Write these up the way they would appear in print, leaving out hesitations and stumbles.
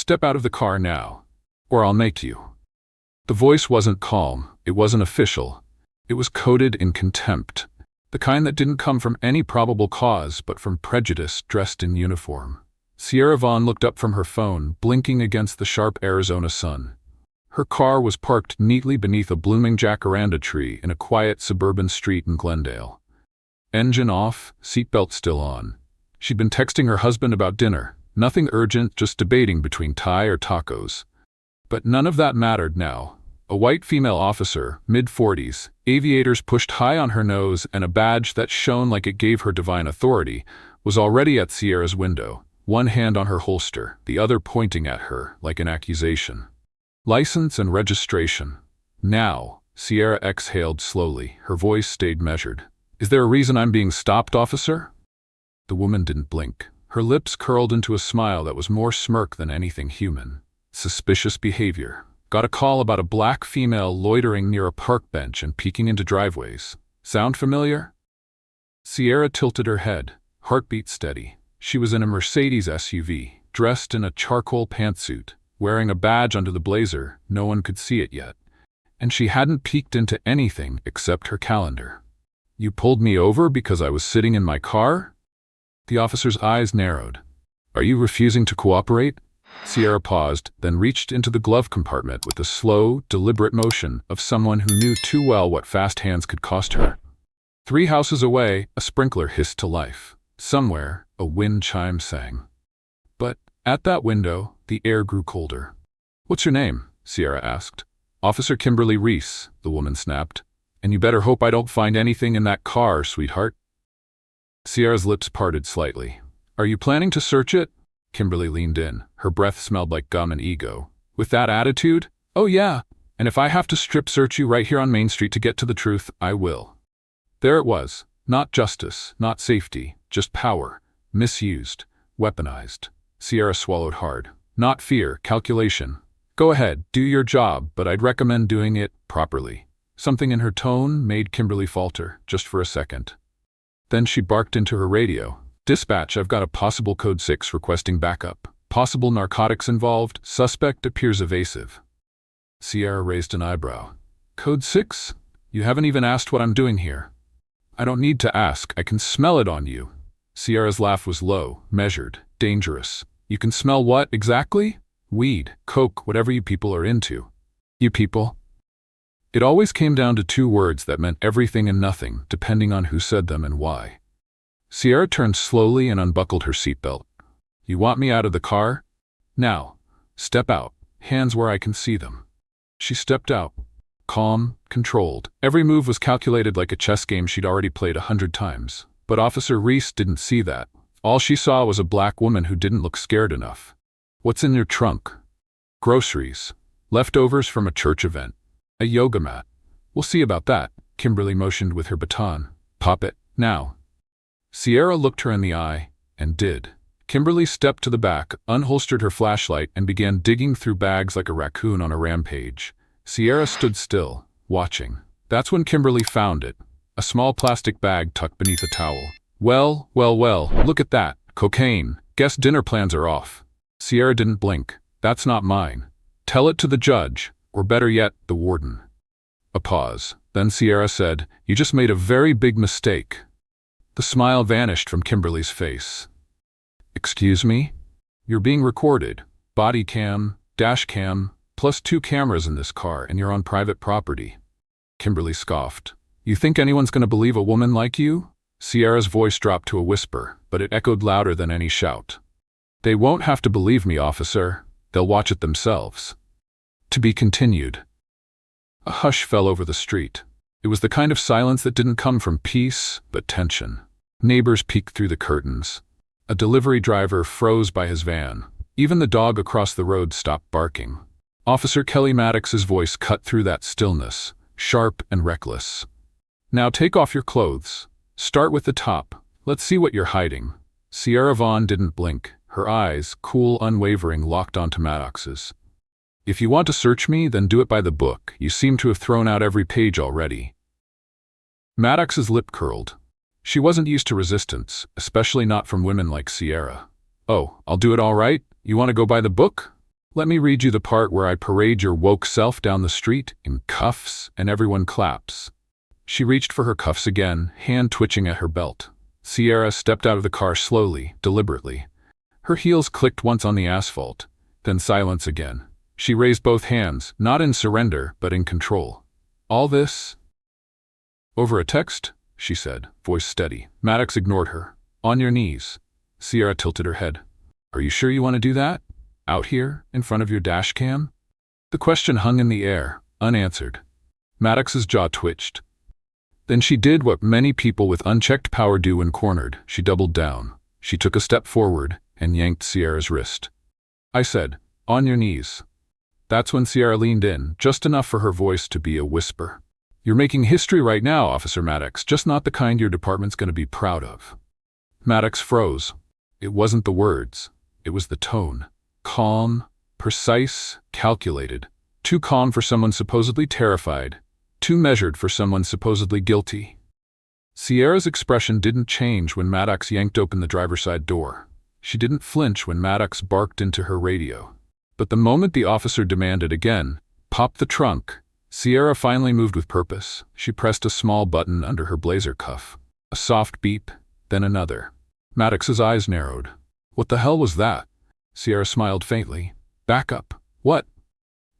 Step out of the car now, or I'll make you." The voice wasn't calm, it wasn't official. It was coded in contempt, the kind that didn't come from any probable cause but from prejudice dressed in uniform. Sierra Vaughn looked up from her phone, blinking against the sharp Arizona sun. Her car was parked neatly beneath a blooming jacaranda tree in a quiet suburban street in Glendale. Engine off, seatbelt still on. She'd been texting her husband about dinner. Nothing urgent, just debating between Thai or tacos. But none of that mattered now. A white female officer, mid-40s, aviators pushed high on her nose and a badge that shone like it gave her divine authority, was already at Sierra's window, one hand on her holster, the other pointing at her like an accusation. License and registration. Now, Sierra exhaled slowly, her voice stayed measured. "Is there a reason I'm being stopped, officer?" The woman didn't blink. Her lips curled into a smile that was more smirk than anything human. Suspicious behavior. Got a call about a black female loitering near a park bench and peeking into driveways. Sound familiar? Sierra tilted her head, heartbeat steady. She was in a Mercedes SUV, dressed in a charcoal pantsuit, wearing a badge under the blazer. No one could see it yet. And she hadn't peeked into anything except her calendar. "You pulled me over because I was sitting in my car?" The officer's eyes narrowed. "Are you refusing to cooperate?" Sierra paused, then reached into the glove compartment with the slow, deliberate motion of someone who knew too well what fast hands could cost her. 3 houses away, a sprinkler hissed to life. Somewhere, a wind chime sang. But, at that window, the air grew colder. "What's your name?" Sierra asked. "Officer Kimberly Reese," the woman snapped. "And you better hope I don't find anything in that car, sweetheart." Sierra's lips parted slightly. "Are you planning to search it?" Kimberly leaned in. Her breath smelled like gum and ego. "With that attitude? Oh yeah, and if I have to strip search you right here on Main Street to get to the truth, I will." There it was. Not justice, not safety, just power. Misused, weaponized. Sierra swallowed hard. Not fear, calculation. "Go ahead, do your job, but I'd recommend doing it properly." Something in her tone made Kimberly falter, just for a second. Then she barked into her radio. "Dispatch, I've got a possible code 6 requesting backup. Possible narcotics involved. Suspect appears evasive." Sierra raised an eyebrow. "Code 6? You haven't even asked what I'm doing here." "I don't need to ask. I can smell it on you." Sierra's laugh was low, measured, dangerous. "You can smell what, exactly?" "Weed, coke, whatever you people are into." "You people?" It always came down to 2 words that meant everything and nothing, depending on who said them and why. Sierra turned slowly and unbuckled her seatbelt. "You want me out of the car? Now, step out, hands where I can see them." She stepped out. Calm, controlled. Every move was calculated like a chess game she'd already played 100 times. But Officer Reese didn't see that. All she saw was a black woman who didn't look scared enough. "What's in your trunk?" "Groceries. Leftovers from a church event. A yoga mat." "We'll see about that." Kimberly motioned with her baton. "Pop it, now." Sierra looked her in the eye, and did. Kimberly stepped to the back, unholstered her flashlight, and began digging through bags like a raccoon on a rampage. Sierra stood still, watching. That's when Kimberly found it. A small plastic bag tucked beneath a towel. Well, look at that. Cocaine. Guess dinner plans are off." Sierra didn't blink. "That's not mine. Tell it to the judge, or better yet, the warden." A pause. Then Sierra said, "You just made a very big mistake." The smile vanished from Kimberly's face. "Excuse me? You're being recorded. Body cam, dash cam, plus 2 cameras in this car, and you're on private property." Kimberly scoffed. "You think anyone's going to believe a woman like you?" Sierra's voice dropped to a whisper, but it echoed louder than any shout. "They won't have to believe me, officer. They'll watch it themselves." To be continued. A hush fell over the street. It was the kind of silence that didn't come from peace, but tension. Neighbors peeked through the curtains. A delivery driver froze by his van. Even the dog across the road stopped barking. Officer Kelly Maddox's voice cut through that stillness, sharp and reckless. "Now take off your clothes. Start with the top. Let's see what you're hiding." Sierra Vaughn didn't blink. Her eyes, cool, unwavering, locked onto Maddox's. "If you want to search me, then do it by the book. You seem to have thrown out every page already." Maddox's lip curled. She wasn't used to resistance, especially not from women like Sierra. "Oh, I'll do it all right? You want to go by the book?" Let me read you the part where I parade your woke self down the street in cuffs and everyone claps." She reached for her cuffs again, hand twitching at her belt. Sierra stepped out of the car slowly, deliberately. Her heels clicked once on the asphalt, then silence again. She raised both hands, not in surrender, but in control. "All this?" "Over a text," she said, voice steady. Maddox ignored her. "On your knees." Sierra tilted her head. "Are you sure you want to do that? Out here, in front of your dash cam?" The question hung in the air, unanswered. Maddox's jaw twitched. Then she did what many people with unchecked power do when cornered. She doubled down. She took a step forward and yanked Sierra's wrist. "I said, on your knees." That's when Sierra leaned in, just enough for her voice to be a whisper. "You're making history right now, Officer Maddox, just not the kind your department's going to be proud of." Maddox froze. It wasn't the words. It was the tone. Calm, precise, calculated. Too calm for someone supposedly terrified. Too measured for someone supposedly guilty. Sierra's expression didn't change when Maddox yanked open the driver's side door. She didn't flinch when Maddox barked into her radio. But the moment the officer demanded again, "Pop the trunk," Sierra finally moved with purpose. She pressed a small button under her blazer cuff. A soft beep, then another. Maddox's eyes narrowed. "What the hell was that?" Sierra smiled faintly. "Back up." "What?"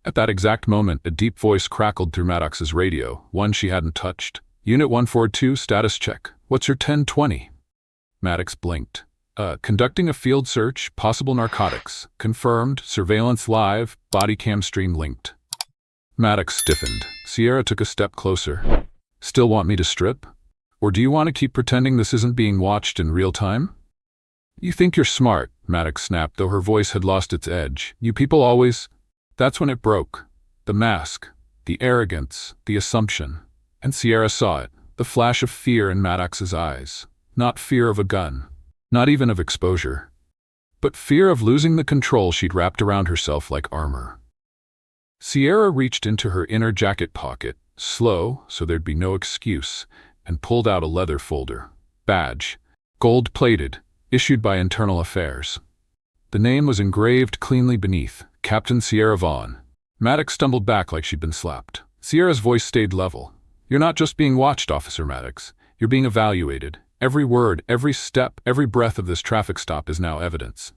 At that exact moment, a deep voice crackled through Maddox's radio, one she hadn't touched. "Unit 142, status check. What's your 1020? Maddox blinked. Conducting a field search, possible narcotics. Confirmed, surveillance live, body cam stream linked." Maddox stiffened. Sierra took a step closer. "Still want me to strip? Or do you want to keep pretending this isn't being watched in real time?" "You think you're smart," Maddox snapped, though her voice had lost its edge. "You people always—" That's when it broke. The mask, the arrogance, the assumption. And Sierra saw it, the flash of fear in Maddox's eyes. Not fear of a gun. Not even of exposure. But fear of losing the control she'd wrapped around herself like armor. Sierra reached into her inner jacket pocket, slow, so there'd be no excuse, and pulled out a leather folder. Badge. Gold-plated. Issued by Internal Affairs. The name was engraved cleanly beneath. Captain Sierra Vaughn. Maddox stumbled back like she'd been slapped. Sierra's voice stayed level. "You're not just being watched, Officer Maddox. You're being evaluated. Every word, every step, every breath of this traffic stop is now evidence."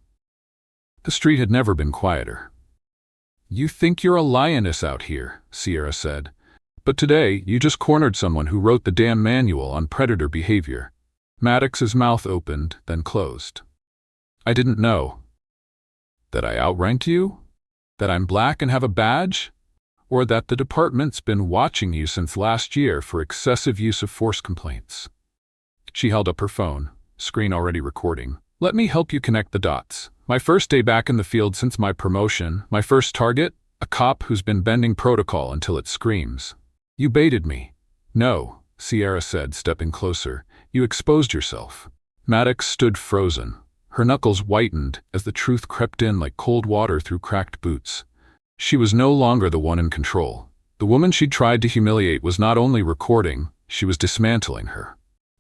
The street had never been quieter. "You think you're a lioness out here," Sierra said. "But today, you just cornered someone who wrote the damn manual on predator behavior." Maddox's mouth opened, then closed. "I didn't know." "That I outranked you? That I'm black and have a badge? Or that the department's been watching you since last year for excessive use of force complaints?" She held up her phone, screen already recording. "Let me help you connect the dots. My first day back in the field since my promotion, my first target, a cop who's been bending protocol until it screams. You baited me." "No," Sierra said, stepping closer. "You exposed yourself." Maddox stood frozen. Her knuckles whitened as the truth crept in like cold water through cracked boots. She was no longer the one in control. The woman she'd tried to humiliate was not only recording, she was dismantling her.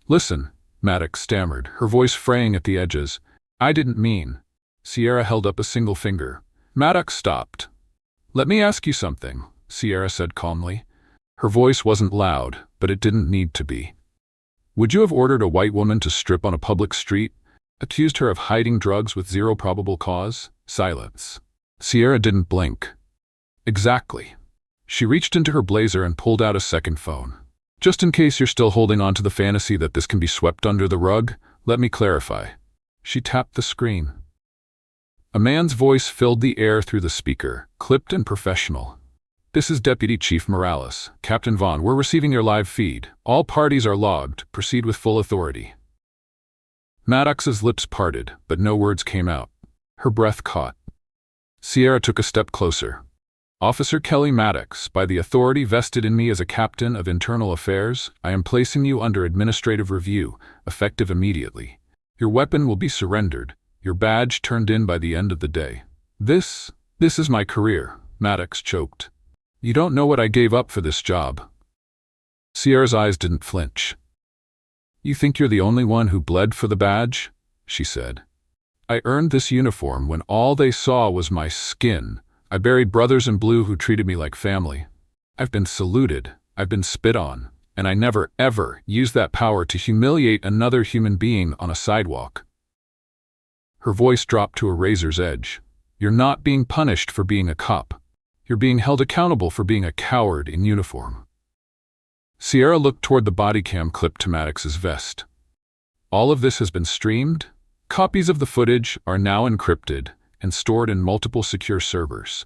"Listen," Maddox stammered, her voice fraying at the edges. "I didn't mean." Sierra held up a single finger. Maddox stopped. "Let me ask you something," Sierra said calmly. Her voice wasn't loud, but it didn't need to be. "Would you have ordered a white woman to strip on a public street? Accused her of hiding drugs with zero probable cause?" Silence. Sierra didn't blink. "Exactly." She reached into her blazer and pulled out a second phone. "Just in case you're still holding on to the fantasy that this can be swept under the rug, let me clarify." She tapped the screen. A man's voice filled the air through the speaker, clipped and professional. "This is Deputy Chief Morales. Captain Vaughn, we're receiving your live feed. All parties are logged. Proceed with full authority." Maddox's lips parted, but no words came out. Her breath caught. Sierra took a step closer. "Officer Kelly Maddox, by the authority vested in me as a captain of Internal Affairs, I am placing you under administrative review, effective immediately. Your weapon will be surrendered, your badge turned in by the end of the day." This is my career," Maddox choked. "You don't know what I gave up for this job." Sierra's eyes didn't flinch. "You think you're the only one who bled for the badge?" she said. "I earned this uniform when all they saw was my skin, I buried brothers in blue who treated me like family. I've been saluted, I've been spit on, and I never, ever used that power to humiliate another human being on a sidewalk." Her voice dropped to a razor's edge. "You're not being punished for being a cop. You're being held accountable for being a coward in uniform." Sierra looked toward the body cam clipped to Maddox's vest. "All of this has been streamed. Copies of the footage are now encrypted and stored in multiple secure servers.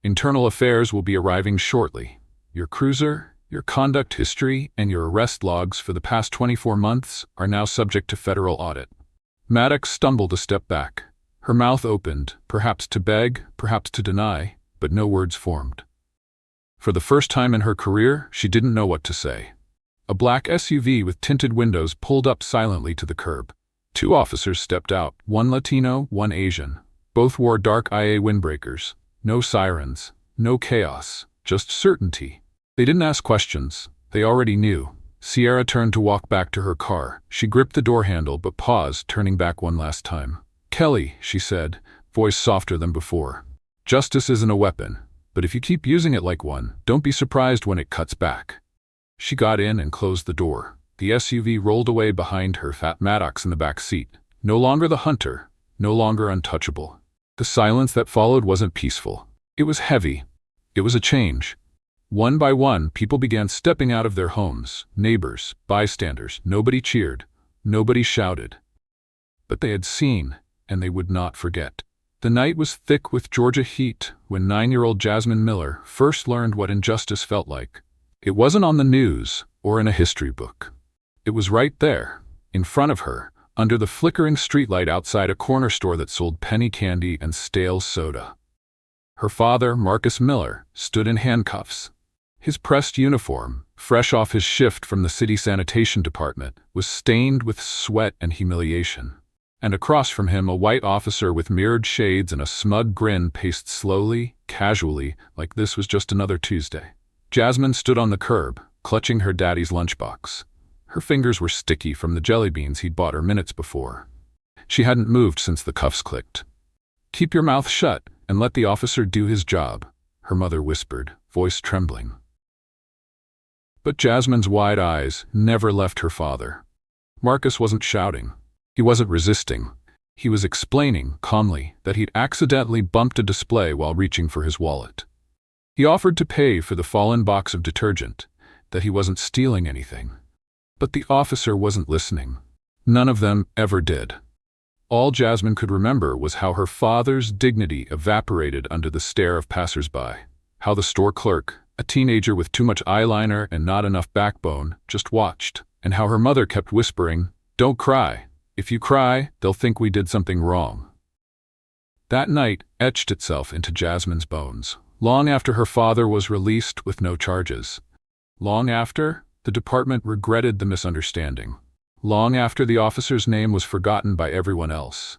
Internal Affairs will be arriving shortly. Your cruiser, your conduct history, and your arrest logs for the past 24 months are now subject to federal audit." Maddox stumbled a step back. Her mouth opened, perhaps to beg, perhaps to deny, but no words formed. For the first time in her career, she didn't know what to say. A black SUV with tinted windows pulled up silently to the curb. Two officers stepped out, one Latino, one Asian. Both wore dark IA windbreakers. No sirens, no chaos, just certainty. They didn't ask questions. They already knew. Sierra turned to walk back to her car. She gripped the door handle but paused, turning back one last time. "Kelly," she said, voice softer than before. "Justice isn't a weapon, but if you keep using it like one, don't be surprised when it cuts back." She got in and closed the door. The SUV rolled away behind her, fat Maddox in the back seat. No longer the hunter, no longer untouchable. The silence that followed wasn't peaceful. It was heavy. It was a change. One by one, people began stepping out of their homes, neighbors, bystanders. Nobody cheered. Nobody shouted. But they had seen, and they would not forget. The night was thick with Georgia heat when 9-year-old Jasmine Miller first learned what injustice felt like. It wasn't on the news or in a history book. It was right there, in front of her, under the flickering streetlight outside a corner store that sold penny candy and stale soda. Her father, Marcus Miller, stood in handcuffs. His pressed uniform, fresh off his shift from the city sanitation department, was stained with sweat and humiliation. And across from him, a white officer with mirrored shades and a smug grin paced slowly, casually, like this was just another Tuesday. Jasmine stood on the curb, clutching her daddy's lunchbox. Her fingers were sticky from the jelly beans he'd bought her minutes before. She hadn't moved since the cuffs clicked. "Keep your mouth shut and let the officer do his job," her mother whispered, voice trembling. But Jasmine's wide eyes never left her father. Marcus wasn't shouting. He wasn't resisting. He was explaining, calmly, that he'd accidentally bumped a display while reaching for his wallet. He offered to pay for the fallen box of detergent, that he wasn't stealing anything. But the officer wasn't listening. None of them ever did. All Jasmine could remember was how her father's dignity evaporated under the stare of passersby, how the store clerk, a teenager with too much eyeliner and not enough backbone, just watched, and how her mother kept whispering, "Don't cry. If you cry, they'll think we did something wrong." That night etched itself into Jasmine's bones, long after her father was released with no charges. Long after, the department regretted the misunderstanding. Long after the officer's name was forgotten by everyone else.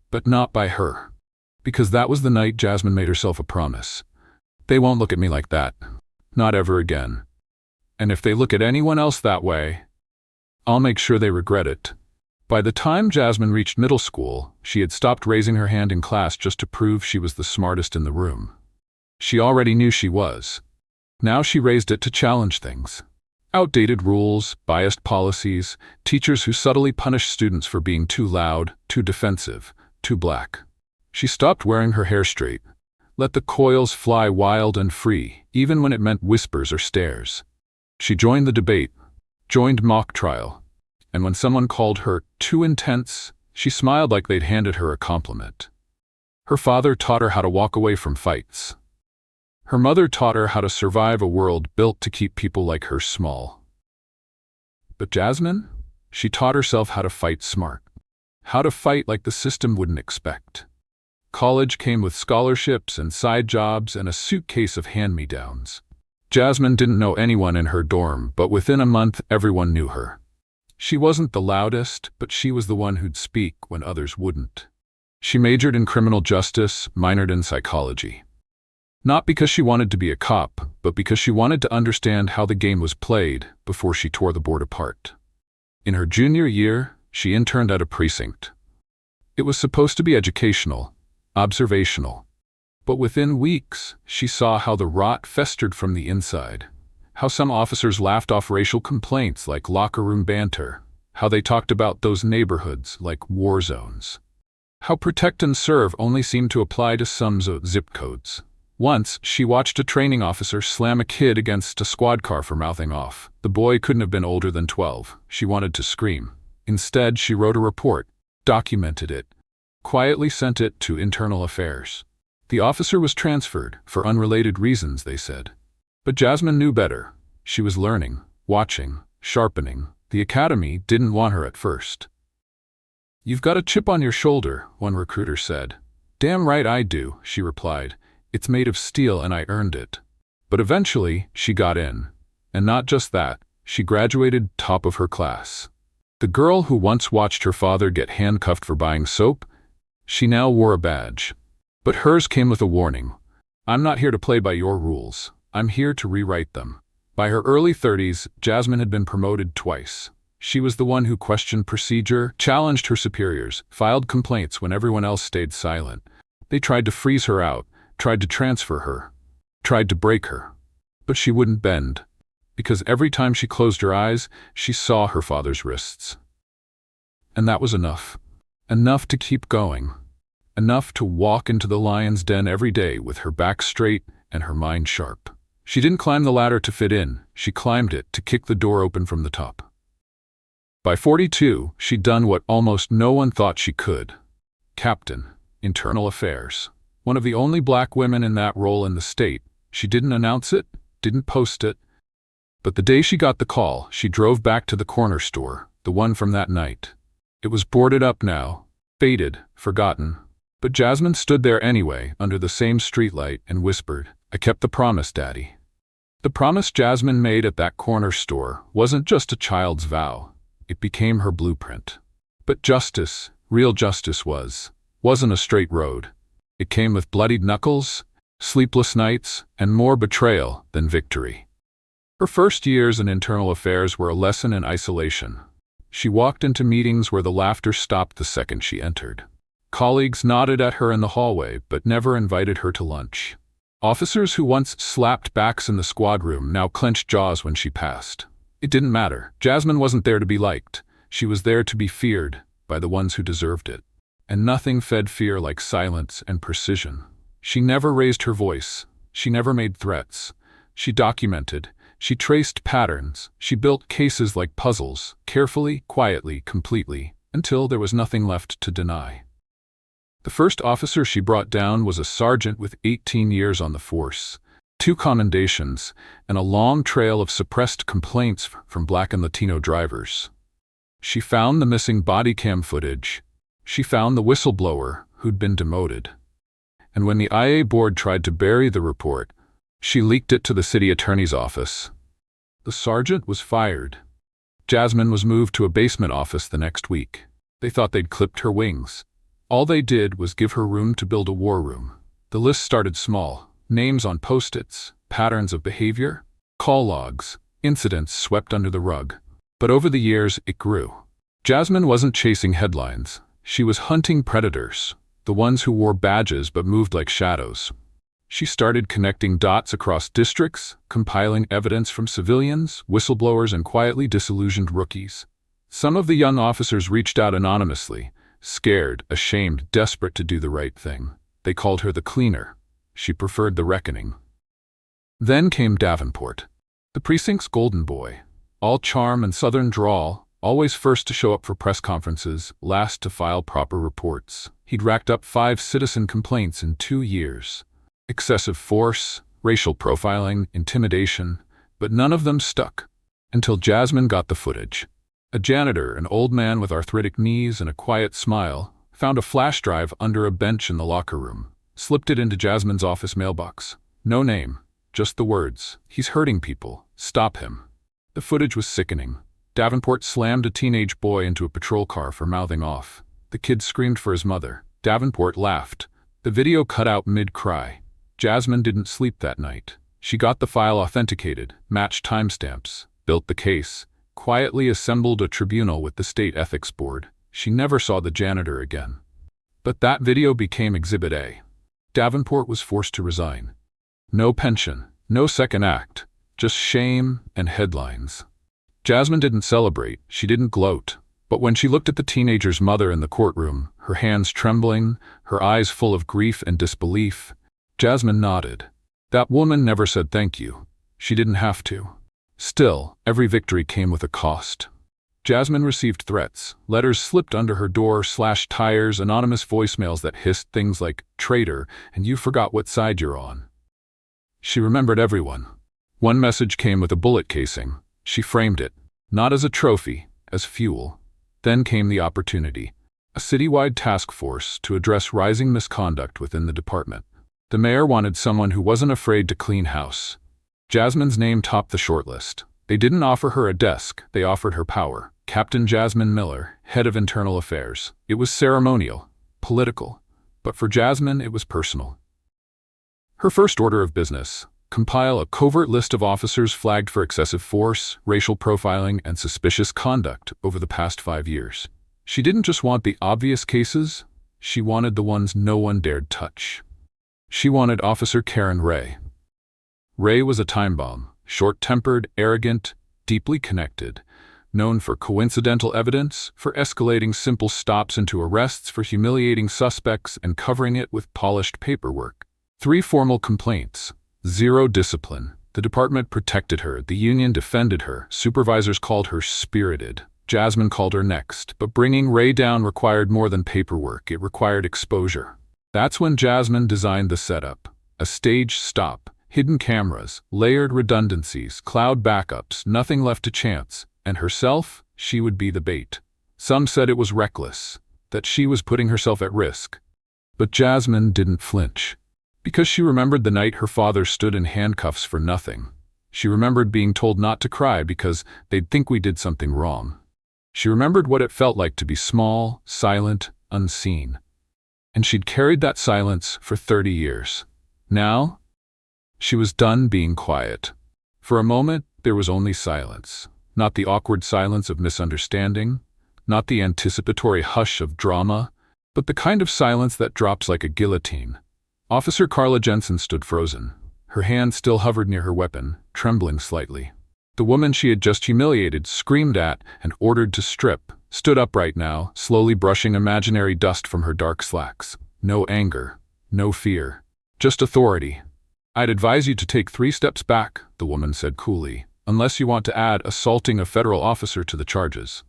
But not by her. Because that was the night Jasmine made herself a promise. They won't look at me like that. Not ever again. And if they look at anyone else that way, I'll make sure they regret it. By the time Jasmine reached middle school, she had stopped raising her hand in class just to prove she was the smartest in the room. She already knew she was. Now she raised it to challenge things. Outdated rules, biased policies, teachers who subtly punished students for being too loud, too defensive, too black. She stopped wearing her hair straight. Let the coils fly wild and free, even when it meant whispers or stares. She joined the debate, joined mock trial, and when someone called her too intense, she smiled like they'd handed her a compliment. Her father taught her how to walk away from fights. Her mother taught her how to survive a world built to keep people like her small. But Jasmine? She taught herself how to fight smart. How to fight like the system wouldn't expect. College came with scholarships and side jobs and a suitcase of hand-me-downs. Jasmine didn't know anyone in her dorm, but within a month everyone knew her. She wasn't the loudest, but she was the one who'd speak when others wouldn't. She majored in criminal justice, minored in psychology. Not because she wanted to be a cop, but because she wanted to understand how the game was played before she tore the board apart. In her junior year, she interned at a precinct. It was supposed to be educational, observational. But within weeks, she saw how the rot festered from the inside. How some officers laughed off racial complaints like locker room banter. How they talked about those neighborhoods like war zones. How protect and serve only seemed to apply to some zip codes. Once, she watched a training officer slam a kid against a squad car for mouthing off. The boy couldn't have been older than 12. She wanted to scream. Instead, she wrote a report, documented it, quietly sent it to Internal Affairs. The officer was transferred, for unrelated reasons, they said. But Jasmine knew better. She was learning, watching, sharpening. The academy didn't want her at first. "You've got a chip on your shoulder," one recruiter said. "Damn right I do," she replied. "It's made of steel and I earned it." But eventually, she got in. And not just that, she graduated top of her class. The girl who once watched her father get handcuffed for buying soap, she now wore a badge. But hers came with a warning. "I'm not here to play by your rules. I'm here to rewrite them." By her early 30s, Jasmine had been promoted twice. She was the one who questioned procedure, challenged her superiors, filed complaints when everyone else stayed silent. They tried to freeze her out, tried to transfer her, tried to break her. But she wouldn't bend, because every time she closed her eyes, she saw her father's wrists. And that was enough. Enough to keep going. Enough to walk into the lion's den every day with her back straight and her mind sharp. She didn't climb the ladder to fit in, she climbed it to kick the door open from the top. By 42, she'd done what almost no one thought she could. Captain, Internal Affairs. One of the only black women in that role in the state. She didn't announce it, didn't post it. But the day she got the call, she drove back to the corner store, the one from that night. It was boarded up now, faded, forgotten. But Jasmine stood there anyway, under the same streetlight, and whispered, "I kept the promise, Daddy." The promise Jasmine made at that corner store wasn't just a child's vow. It became her blueprint. But justice, real justice wasn't a straight road. It came with bloodied knuckles, sleepless nights, and more betrayal than victory. Her first years in Internal Affairs were a lesson in isolation. She walked into meetings where the laughter stopped the second she entered. Colleagues nodded at her in the hallway, but never invited her to lunch. Officers who once slapped backs in the squad room now clenched jaws when she passed. It didn't matter. Jasmine wasn't there to be liked. She was there to be feared by the ones who deserved it. And nothing fed fear like silence and precision. She never raised her voice. She never made threats. She documented. She traced patterns. She built cases like puzzles, carefully, quietly, completely, until there was nothing left to deny. The first officer she brought down was a sergeant with 18 years on the force, 2 commendations, and a long trail of suppressed complaints from Black and Latino drivers. She found the missing body cam footage. She found the whistleblower who'd been demoted. And when the IA board tried to bury the report, she leaked it to the city attorney's office. The sergeant was fired. Jasmine was moved to a basement office the next week. They thought they'd clipped her wings. All they did was give her room to build a war room. The list started small. Names on post-its, patterns of behavior, call logs, incidents swept under the rug. But over the years, it grew. Jasmine wasn't chasing headlines. She was hunting predators, the ones who wore badges but moved like shadows. She started connecting dots across districts, compiling evidence from civilians, whistleblowers, and quietly disillusioned rookies. Some of the young officers reached out anonymously, scared, ashamed, desperate to do the right thing. They called her the cleaner. She preferred the reckoning. Then came Davenport, the precinct's golden boy. All charm and southern drawl, always first to show up for press conferences, last to file proper reports. He'd racked up 5 citizen complaints in 2 years. Excessive force, racial profiling, intimidation, but none of them stuck. Until Jasmine got the footage. A janitor, an old man with arthritic knees and a quiet smile, found a flash drive under a bench in the locker room, slipped it into Jasmine's office mailbox. No name, just the words, "He's hurting people. Stop him." The footage was sickening. Davenport slammed a teenage boy into a patrol car for mouthing off. The kid screamed for his mother. Davenport laughed. The video cut out mid-cry. Jasmine didn't sleep that night. She got the file authenticated, matched timestamps, built the case, quietly assembled a tribunal with the state ethics board. She never saw the janitor again. But that video became Exhibit A. Davenport was forced to resign. No pension, no second act, just shame and headlines. Jasmine didn't celebrate, she didn't gloat. But when she looked at the teenager's mother in the courtroom, her hands trembling, her eyes full of grief and disbelief, Jasmine nodded. That woman never said thank you. She didn't have to. Still, every victory came with a cost. Jasmine received threats, letters slipped under her door, slashed tires, anonymous voicemails that hissed things like, "Traitor," and "You forgot what side you're on." She remembered everyone. One message came with a bullet casing. She framed it, not as a trophy, as fuel. Then came the opportunity. A citywide task force to address rising misconduct within the department. The mayor wanted someone who wasn't afraid to clean house. Jasmine's name topped the shortlist. They didn't offer her a desk, they offered her power. Captain Jasmine Miller, head of internal affairs. It was ceremonial, political, but for Jasmine it was personal. Her first order of business: compile a covert list of officers flagged for excessive force, racial profiling, and suspicious conduct over the past 5 years. She didn't just want the obvious cases, she wanted the ones no one dared touch. She wanted Officer Karen Ray. Ray was a time bomb, short-tempered, arrogant, deeply connected, known for coincidental evidence, for escalating simple stops into arrests, for humiliating suspects and covering it with polished paperwork. 3 formal complaints. 0 discipline. The department protected her, the union defended her, supervisors called her spirited. Jasmine called her next, but bringing Ray down required more than paperwork, it required exposure. That's when Jasmine designed the setup. A staged stop, hidden cameras, layered redundancies, cloud backups, nothing left to chance. And herself, she would be the bait. Some said it was reckless, that she was putting herself at risk. But Jasmine didn't flinch. Because she remembered the night her father stood in handcuffs for nothing. She remembered being told not to cry because they'd think we did something wrong. She remembered what it felt like to be small, silent, unseen. And she'd carried that silence for 30 years. Now, she was done being quiet. For a moment, there was only silence. Not the awkward silence of misunderstanding, not the anticipatory hush of drama, but the kind of silence that drops like a guillotine. Officer Carla Jensen stood frozen. Her hand still hovered near her weapon, trembling slightly. The woman she had just humiliated, screamed at, and ordered to strip, stood upright now, slowly brushing imaginary dust from her dark slacks. No anger, no fear, just authority. "I'd advise you to take 3 steps back," the woman said coolly, "unless you want to add assaulting a federal officer to the charges."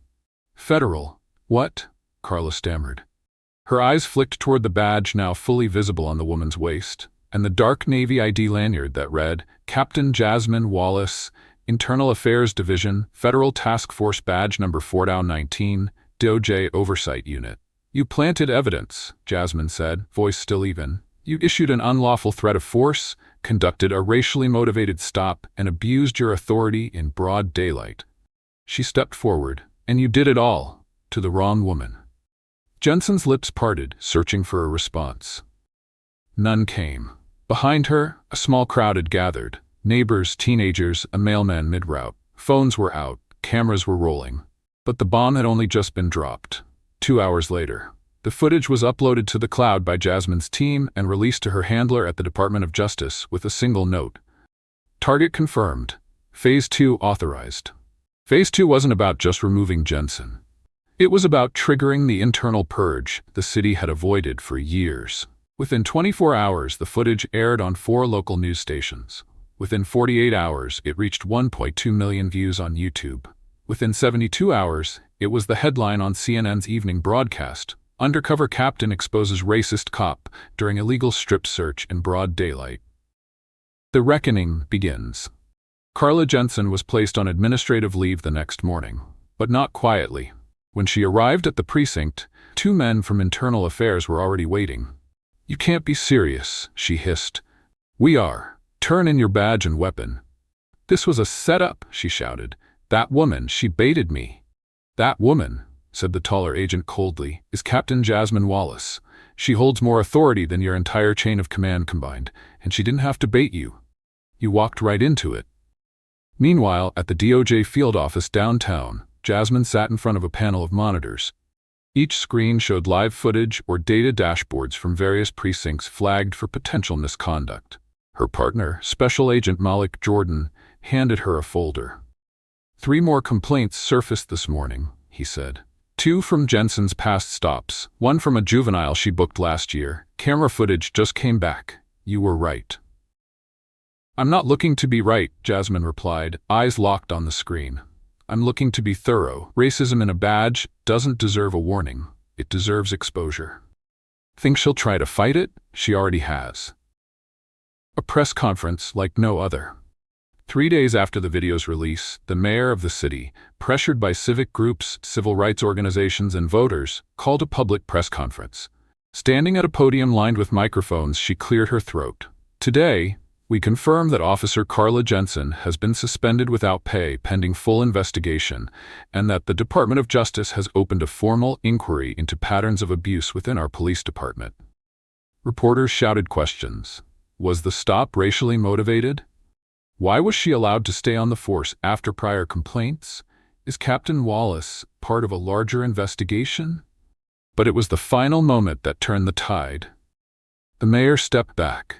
"Federal? What?" Carla stammered. Her eyes flicked toward the badge now fully visible on the woman's waist, and the dark navy ID lanyard that read, "Captain Jasmine Wallace, Internal Affairs Division, Federal Task Force Badge Number 4-19, DOJ Oversight Unit." "You planted evidence," Jasmine said, voice still even. "You issued an unlawful threat of force, conducted a racially motivated stop, and abused your authority in broad daylight." She stepped forward. "And you did it all, to the wrong woman." Jensen's lips parted, searching for a response. None came. Behind her, a small crowd had gathered. Neighbors, teenagers, a mailman mid-route. Phones were out, cameras were rolling. But the bomb had only just been dropped. 2 hours later. The footage was uploaded to the cloud by Jasmine's team and released to her handler at the Department of Justice with a single note. Target confirmed. Phase 2 authorized. Phase 2 wasn't about just removing Jensen. It was about triggering the internal purge the city had avoided for years. Within 24 hours, the footage aired on 4 local news stations. Within 48 hours, it reached 1.2 million views on YouTube. Within 72 hours, it was the headline on CNN's evening broadcast. Undercover captain exposes racist cop during illegal strip search in broad daylight. The reckoning begins. Carla Jensen was placed on administrative leave the next morning, but not quietly. When she arrived at the precinct, 2 men from Internal Affairs were already waiting. "You can't be serious," she hissed. "We are. Turn in your badge and weapon." "This was a setup," she shouted. "That woman, she baited me." "That woman," said the taller agent coldly, "is Captain Jasmine Wallace. She holds more authority than your entire chain of command combined, and she didn't have to bait you. You walked right into it." Meanwhile, at the DOJ field office downtown, Jasmine sat in front of a panel of monitors. Each screen showed live footage or data dashboards from various precincts flagged for potential misconduct. Her partner, Special Agent Malik Jordan, handed her a folder. 3 more complaints surfaced this morning, he said. 2 from Jensen's past stops, 1 from a juvenile she booked last year. Camera footage just came back. You were right. I'm not looking to be right, Jasmine replied, eyes locked on the screen. I'm looking to be thorough. Racism in a badge doesn't deserve a warning. It deserves exposure. Think she'll try to fight it? She already has. A press conference like no other. 3 days after the video's release, the mayor of the city, pressured by civic groups, civil rights organizations, and voters, called a public press conference. Standing at a podium lined with microphones, she cleared her throat. Today, we confirm that Officer Carla Jensen has been suspended without pay pending full investigation, and that the Department of Justice has opened a formal inquiry into patterns of abuse within our police department. Reporters shouted questions. Was the stop racially motivated? Why was she allowed to stay on the force after prior complaints? Is Captain Wallace part of a larger investigation? But it was the final moment that turned the tide. The mayor stepped back,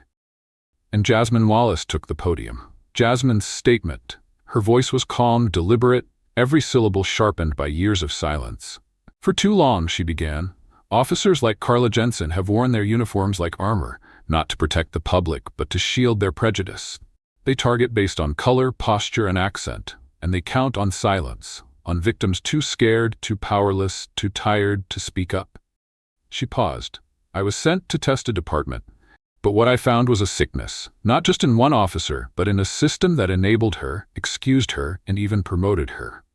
and Jasmine Wallace took the podium. Jasmine's statement. Her voice was calm, deliberate, every syllable sharpened by years of silence. For too long, she began, officers like Carla Jensen have worn their uniforms like armor, not to protect the public, but to shield their prejudice. They target based on color, posture, and accent, and they count on silence, on victims too scared, too powerless, too tired to speak up. She paused. I was sent to test a department, but what I found was a sickness, not just in one officer, but in a system that enabled her, excused her, and even promoted her.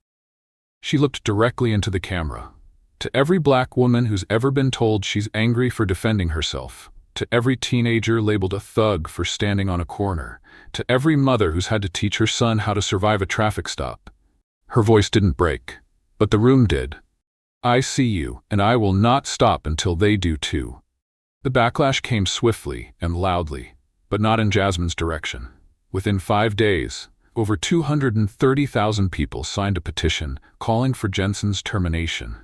She looked directly into the camera. To every black woman who's ever been told she's angry for defending herself, to every teenager labeled a thug for standing on a corner, to every mother who's had to teach her son how to survive a traffic stop. Her voice didn't break, but the room did. I see you, and I will not stop until they do too. The backlash came swiftly and loudly, but not in Jasmine's direction. Within 5 days, over 230,000 people signed a petition calling for Jensen's termination.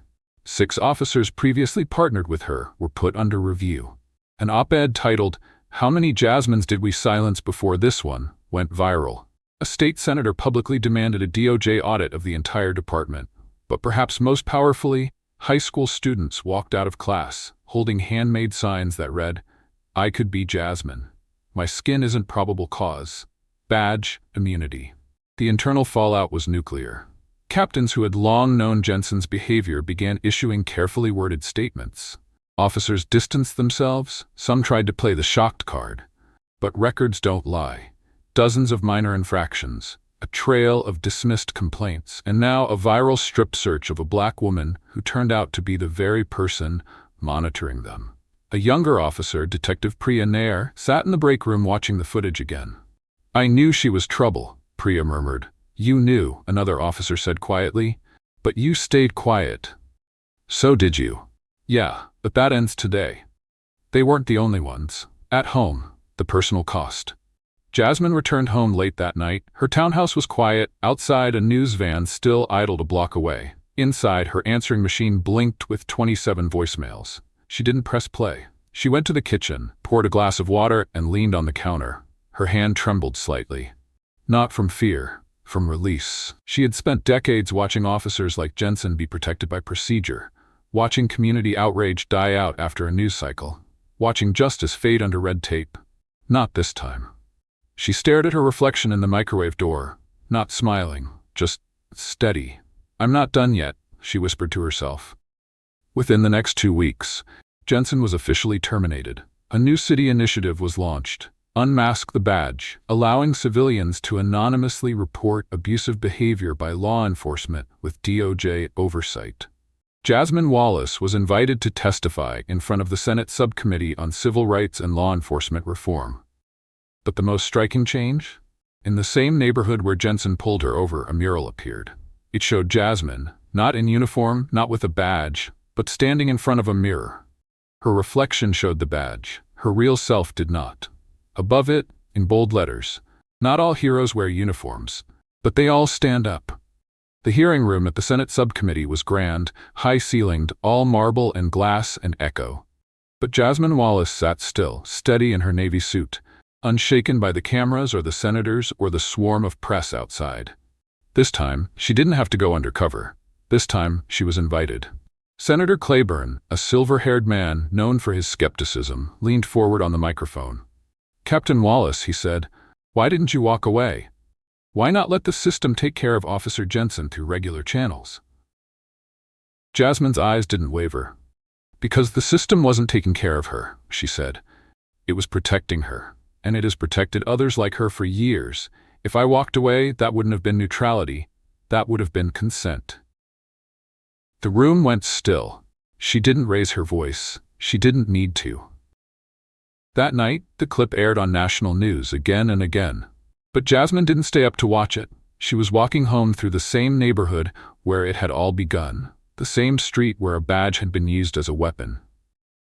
6 officers previously partnered with her were put under review. An op-ed titled, "How Many Jasmines Did We Silence Before This One?" went viral. A state senator publicly demanded a DOJ audit of the entire department. But perhaps most powerfully, high school students walked out of class, holding handmade signs that read, I could be Jasmine. My skin isn't probable cause. Badge, immunity. The internal fallout was nuclear. Captains who had long known Jensen's behavior began issuing carefully worded statements. Officers distanced themselves, some tried to play the shocked card. But records don't lie. Dozens of minor infractions, a trail of dismissed complaints, and now a viral strip search of a black woman who turned out to be the very person monitoring them. A younger officer, Detective Priya Nair, sat in the break room watching the footage again. I knew she was trouble, Priya murmured. You knew, another officer said quietly, but you stayed quiet. So did you. Yeah, but that ends today. They weren't the only ones. At home, the personal cost. Jasmine returned home late that night. Her townhouse was quiet. Outside, a news van still idled a block away. Inside, her answering machine blinked with 27 voicemails. She didn't press play. She went to the kitchen, poured a glass of water, and leaned on the counter. Her hand trembled slightly. Not from fear, from release. She had spent decades watching officers like Jensen be protected by procedure, watching community outrage die out after a news cycle, watching justice fade under red tape. Not this time. She stared at her reflection in the microwave door, not smiling, just steady. I'm not done yet, she whispered to herself. Within the next 2 weeks, Jensen was officially terminated. A new city initiative was launched, Unmask the Badge, allowing civilians to anonymously report abusive behavior by law enforcement with DOJ oversight. Jasmine Wallace was invited to testify in front of the Senate Subcommittee on Civil Rights and Law Enforcement Reform. But the most striking change? In the same neighborhood where Jensen pulled her over, a mural appeared. It showed Jasmine, not in uniform, not with a badge, but standing in front of a mirror. Her reflection showed the badge. Her real self did not. Above it, in bold letters, not all heroes wear uniforms, but they all stand up. The hearing room at the Senate subcommittee was grand, high-ceilinged, all marble and glass and echo. But Jasmine Wallace sat still, steady in her navy suit, unshaken by the cameras or the senators or the swarm of press outside. This time, she didn't have to go undercover. This time, she was invited. Senator Claiborne, a silver-haired man known for his skepticism, leaned forward on the microphone. "Captain Wallace," he said, "why didn't you walk away? Why not let the system take care of Officer Jensen through regular channels?" Jasmine's eyes didn't waver. "Because the system wasn't taking care of her," she said. "It was protecting her, and it has protected others like her for years. If I walked away, that wouldn't have been neutrality. That would have been consent." The room went still. She didn't raise her voice. She didn't need to. That night, the clip aired on national news again and again. But Jasmine didn't stay up to watch it. She was walking home through the same neighborhood where it had all begun, the same street where a badge had been used as a weapon.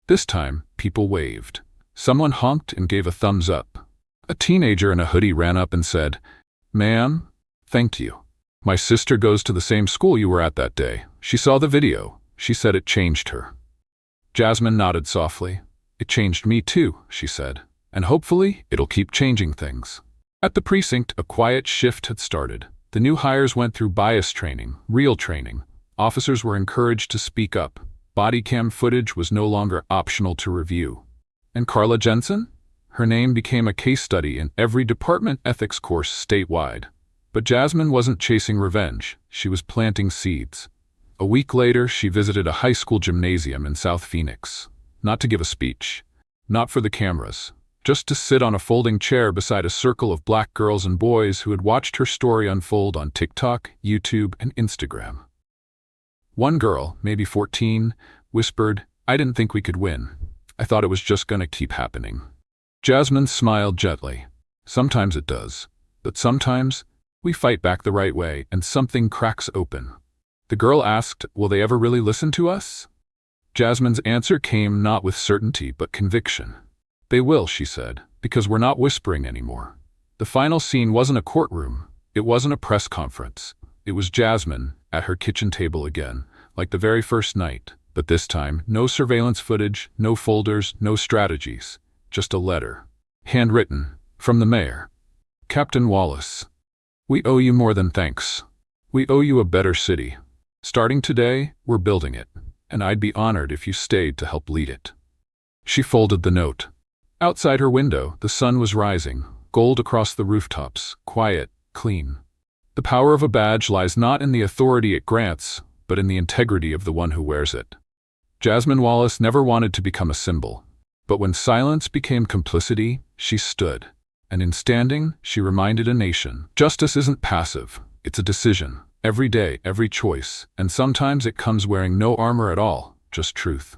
This time, people waved. Someone honked and gave a thumbs up. A teenager in a hoodie ran up and said, "Ma'am, thank you. My sister goes to the same school you were at that day. She saw the video. She said it changed her." Jasmine nodded softly. "It changed me too," she said. "And hopefully, it'll keep changing things." At the precinct, a quiet shift had started. The new hires went through bias training, real training. Officers were encouraged to speak up. Body cam footage was no longer optional to review. And Carla Jensen? Her name became a case study in every department ethics course statewide. But Jasmine wasn't chasing revenge. She was planting seeds. A week later, she visited a high school gymnasium in South Phoenix. Not to give a speech. Not for the cameras. Just to sit on a folding chair beside a circle of black girls and boys who had watched her story unfold on TikTok, YouTube, and Instagram. One girl, maybe 14, whispered, "I didn't think we could win. I thought it was just gonna keep happening." Jasmine smiled gently. "Sometimes it does. But sometimes, we fight back the right way and something cracks open." The girl asked, "Will they ever really listen to us?" Jasmine's answer came not with certainty but conviction. "They will," she said, "because we're not whispering anymore." The final scene wasn't a courtroom. It wasn't a press conference. It was Jasmine, at her kitchen table again, like the very first night. But this time, no surveillance footage, no folders, no strategies. Just a letter. Handwritten, from the mayor. "Captain Wallace, we owe you more than thanks. We owe you a better city. Starting today, we're building it, and I'd be honored if you stayed to help lead it." She folded the note. Outside her window, the sun was rising, gold across the rooftops, quiet, clean. The power of a badge lies not in the authority it grants, but in the integrity of the one who wears it. Jasmine Wallace never wanted to become a symbol. But when silence became complicity, she stood. And in standing, she reminded a nation, justice isn't passive, it's a decision. Every day, every choice, and sometimes it comes wearing no armor at all, just truth.